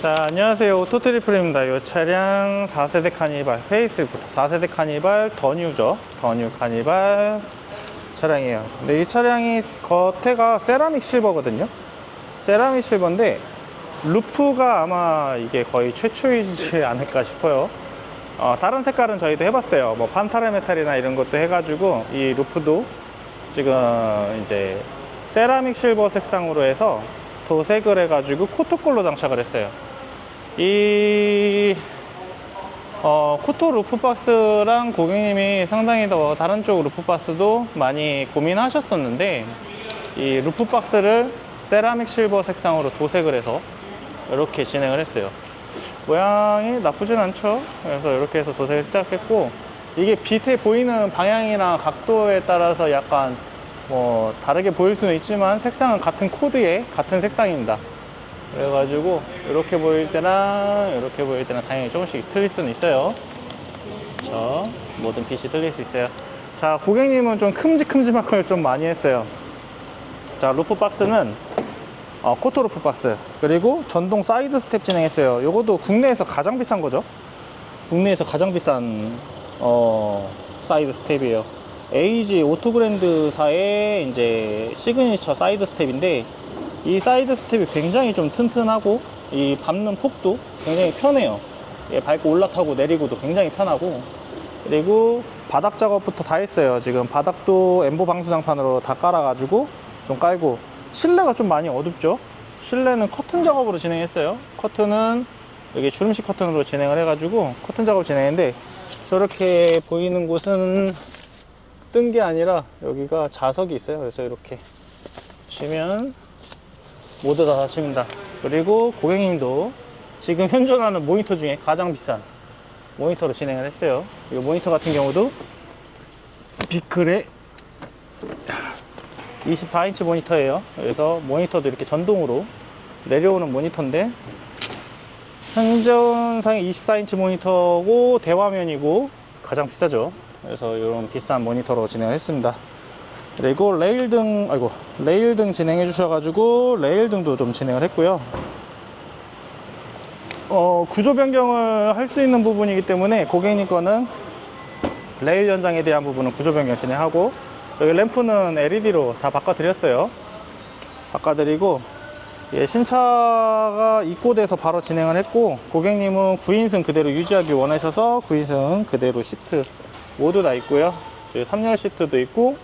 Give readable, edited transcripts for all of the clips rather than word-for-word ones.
자, 안녕하세요. 오토트리플입니다. 이 차량 4세대 카니발, 페이스리프트 4세대 카니발 더 뉴죠. 더 뉴 카니발 차량이에요. 근데 이 차량이 겉에가 세라믹 실버거든요. 세라믹 실버인데 루프가 아마 이게 거의 최초이지 않을까 싶어요. 다른 색깔은 저희도 해봤어요. 뭐 판타레 메탈이나 이런 것도 해가지고 이 루프도 지금 이제 세라믹 실버 색상으로 해서 도색을 해가지고 코토콜로 장착을 했어요. 이 코토 루프박스랑 고객님이 상당히 더 다른 쪽 루프박스도 많이 고민하셨었는데, 이 루프박스를 세라믹 실버 색상으로 도색을 해서 이렇게 진행을 했어요. 모양이 나쁘진 않죠. 그래서 이렇게 해서 도색을 시작했고, 이게 빛에 보이는 방향이나 각도에 따라서 약간 뭐 다르게 보일 수는 있지만 색상은 같은 코드의 같은 색상입니다. 그래가지고 이렇게 보일 때랑 이렇게 보일 때랑 당연히 조금씩 틀릴 수는 있어요. 그렇죠? 모든 빛이 틀릴 수 있어요. 자, 고객님은 좀 큼직큼직한 걸 좀 많이 했어요. 자, 루프박스는 코토 루프박스, 그리고 전동 사이드 스텝 진행했어요. 요것도 국내에서 가장 비싼 거죠. 국내에서 가장 비싼 사이드 스텝이에요. AG 오토그랜드사의 이제 시그니처 사이드 스텝인데, 이 사이드 스텝이 굉장히 좀 튼튼하고 이 밟는 폭도 굉장히 편해요. 밟고 올라타고 내리고도 굉장히 편하고, 그리고 바닥 작업부터 다 했어요. 지금 바닥도 엠보 방수장판으로 다 깔아가지고 좀 깔고, 실내가 좀 많이 어둡죠. 실내는 커튼 작업으로 진행했어요. 커튼은 여기 주름식 커튼으로 진행을 해가지고 커튼 작업 진행했는데, 저렇게 보이는 곳은 뜬 게 아니라 여기가 자석이 있어요. 그래서 이렇게 치면 모두 다 닫힙니다. 그리고 고객님도 지금 현존하는 모니터 중에 가장 비싼 모니터로 진행을 했어요. 이 모니터 같은 경우도 비클의 24인치 모니터예요. 그래서 모니터도 이렇게 전동으로 내려오는 모니터인데, 현존상의 24인치 모니터고 대화면이고 가장 비싸죠. 그래서 이런 비싼 모니터로 진행을 했습니다. 그리고 레일등 진행해 주셔가지고 레일등도 좀 진행을 했고요. 구조 변경을 할 수 있는 부분이기 때문에 고객님 거는 레일 연장에 대한 부분은 구조 변경 진행하고, 여기 램프는 LED로 다 바꿔드렸어요. 바꿔드리고, 신차가 입고돼서 바로 진행을 했고, 고객님은 9인승 그대로 유지하기 원하셔서 9인승 그대로 시트 모두 다 있고요. 3열 시트도 있고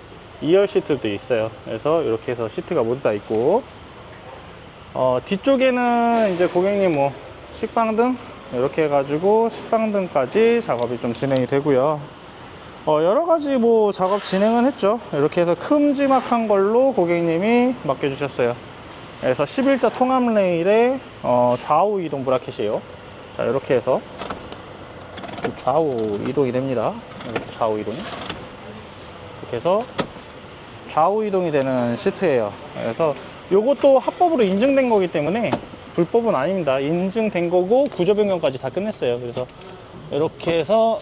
2열 시트도 있어요. 그래서 이렇게 해서 시트가 모두 다 있고, 뒤쪽에는 이제 고객님 뭐 식빵등 이렇게 해가지고 식빵등까지 작업이 좀 진행이 되고요. 여러가지 뭐 작업 진행은 했죠. 이렇게 해서 큼지막한 걸로 고객님이 맡겨주셨어요. 그래서 11자 통합 레일의 좌우 이동 브라켓이에요. 자, 이렇게 해서 좌우 이동이 됩니다. 이렇게 좌우 이동이, 이렇게 해서 좌우 이동이 되는 시트예요. 그래서 요것도 합법으로 인증된 거기 때문에 불법은 아닙니다. 인증된 거고 구조 변경까지 다 끝냈어요. 그래서 이렇게 해서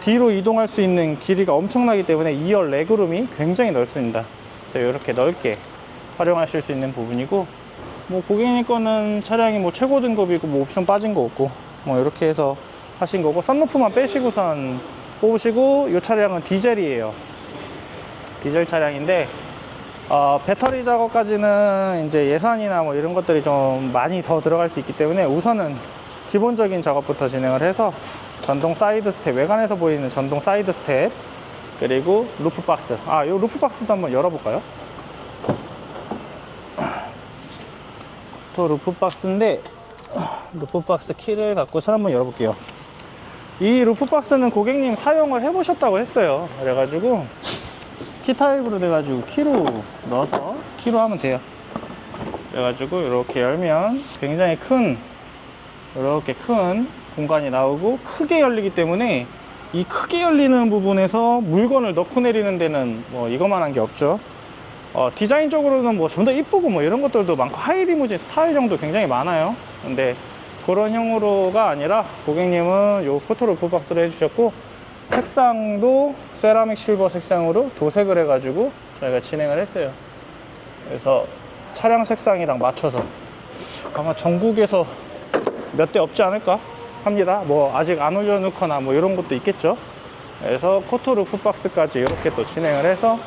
뒤로 이동할 수 있는 길이가 엄청나기 때문에 2열 레그룸이 굉장히 넓습니다. 그래서 이렇게 넓게 활용하실 수 있는 부분이고, 뭐 고객님 거는 차량이 뭐 최고 등급이고 뭐 옵션 빠진 거 없고 뭐 이렇게 해서 하신 거고, 썬루프만 빼시고선 뽑으시고, 이 차량은 디젤이에요. 디젤 차량인데 배터리 작업까지는 이제 예산이나 뭐 이런 것들이 좀 많이 더 들어갈 수 있기 때문에 우선은 기본적인 작업부터 진행을 해서 전동 사이드 스텝, 외관에서 보이는 전동 사이드 스텝, 그리고 루프박스, 이 루프박스도 한번 열어볼까요? 또 루프박스인데, 루프박스 키를 갖고서 한번 열어볼게요. 이 루프박스는 고객님 사용을 해보셨다고 했어요. 그래가지고 키 타입으로 돼가지고 키로 넣어서 키로 하면 돼요. 그래가지고 이렇게 열면 굉장히 이렇게 큰 공간이 나오고, 크게 열리기 때문에 이 크게 열리는 부분에서 물건을 넣고 내리는 데는 뭐 이거만한 게 없죠. 디자인적으로는 뭐 좀 더 이쁘고 뭐 이런 것들도 많고, 하이리무진 스타일형도 굉장히 많아요. 근데 그런 형으로가 아니라 고객님은 요 코토 루프박스를 해주셨고, 색상도 세라믹 실버 색상으로 도색을 해가지고 저희가 진행을 했어요. 그래서 차량 색상이랑 맞춰서 아마 전국에서 몇 대 없지 않을까 합니다. 뭐 아직 안 올려놓거나 뭐 이런 것도 있겠죠. 그래서 코토 루프 박스까지 이렇게 또 진행을 해서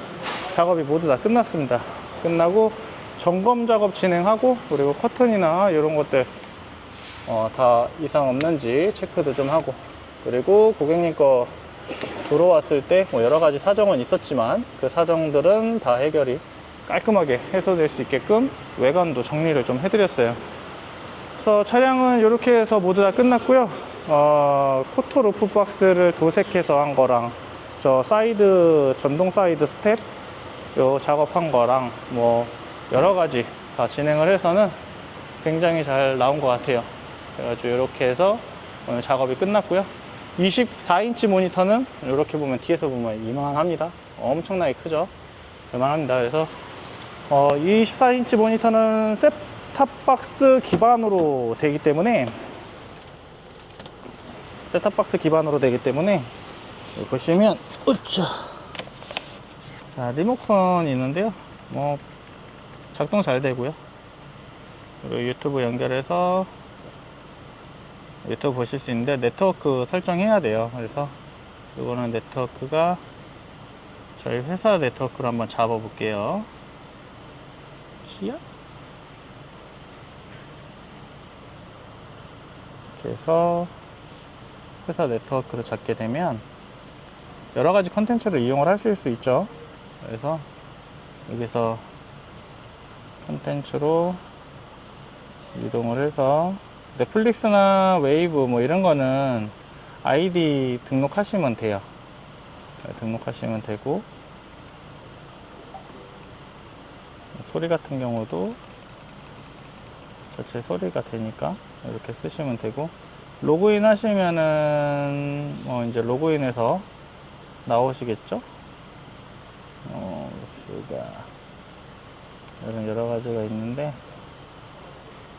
작업이 모두 다 끝났습니다. 끝나고 점검 작업 진행하고, 그리고 커튼이나 이런 것들 다 이상 없는지 체크도 좀 하고, 그리고 고객님 거 들어왔을 때 뭐 여러 가지 사정은 있었지만 그 사정들은 다 해결이 깔끔하게 해소될 수 있게끔 외관도 정리를 좀 해드렸어요. 그래서 차량은 이렇게 해서 모두 다 끝났고요. 코토 루프 박스를 도색해서 한 거랑 저 사이드 전동 사이드 스텝 요 작업한 거랑 뭐 여러 가지 다 진행을 해서는 굉장히 잘 나온 것 같아요. 그래가지고 이렇게 해서 오늘 작업이 끝났고요. 24인치 모니터는 이렇게 보면 뒤에서 보면 이만합니다. 엄청나게 크죠. 이만합니다. 그래서 24인치 모니터는 셋탑박스 기반으로 되기 때문에 여기 보시면 자, 리모컨이 있는데요. 뭐 작동 잘 되고요. 그리고 유튜브 연결해서 유튜브 보실 수 있는데 네트워크 설정해야 돼요. 그래서 이거는 네트워크가 저희 회사 네트워크로 한번 잡아 볼게요. 이렇게 해서 회사 네트워크를 잡게 되면 여러 가지 컨텐츠를 이용을 하실 수 있죠. 그래서 여기서 컨텐츠로 이동을 해서 넷플릭스나 웨이브 뭐 이런 거는 아이디 등록하시면 돼요. 등록하시면 되고, 소리 같은 경우도 자체 소리가 되니까 이렇게 쓰시면 되고, 로그인 하시면은 뭐 이제 로그인해서 나오시겠죠. 이런 여러 가지가 있는데,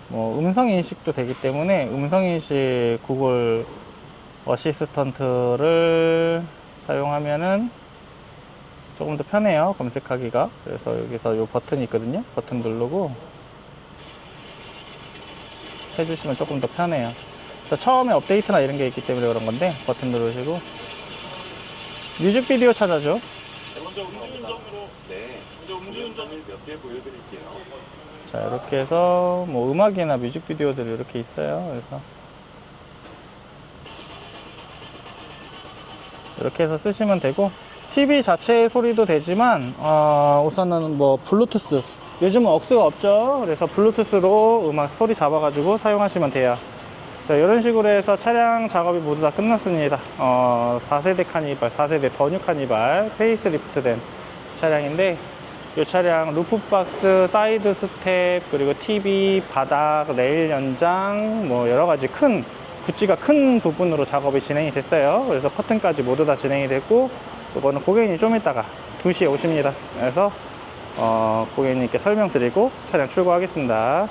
뭐 음성 인식도 되기 때문에 음성 인식 구글 어시스턴트를 사용하면은 조금 더 편해요, 검색하기가. 그래서 여기서 요 버튼이 있거든요. 버튼 누르고 해주시면 조금 더 편해요. 그래서 처음에 업데이트나 이런 게 있기 때문에 그런 건데, 버튼 누르시고 뮤직비디오 찾아줘. 먼저 음주운전으로 먼저 음주운전을 몇 개 보여드릴게요. 자, 이렇게 해서 뭐 음악이나 뮤직비디오들이 이렇게 있어요. 그래서 이렇게 해서 쓰시면 되고, TV 자체의 소리도 되지만 우선은 뭐 블루투스, 요즘은 억스가 없죠. 그래서 블루투스로 음악 소리 잡아가지고 사용하시면 돼요. 자, 이런 식으로 해서 차량 작업이 모두 다 끝났습니다. 4세대 카니발, 4세대 더뉴 카니발 페이스리프트 된 차량인데, 이 차량 루프박스, 사이드 스텝, 그리고 TV, 바닥, 레일 연장, 뭐 여러가지 붓지가 큰 부분으로 작업이 진행이 됐어요. 그래서 커튼까지 모두 다 진행이 됐고, 이거는 고객님이 좀 이따가 2시에 오십니다. 그래서 고객님께 설명드리고 차량 출고하겠습니다.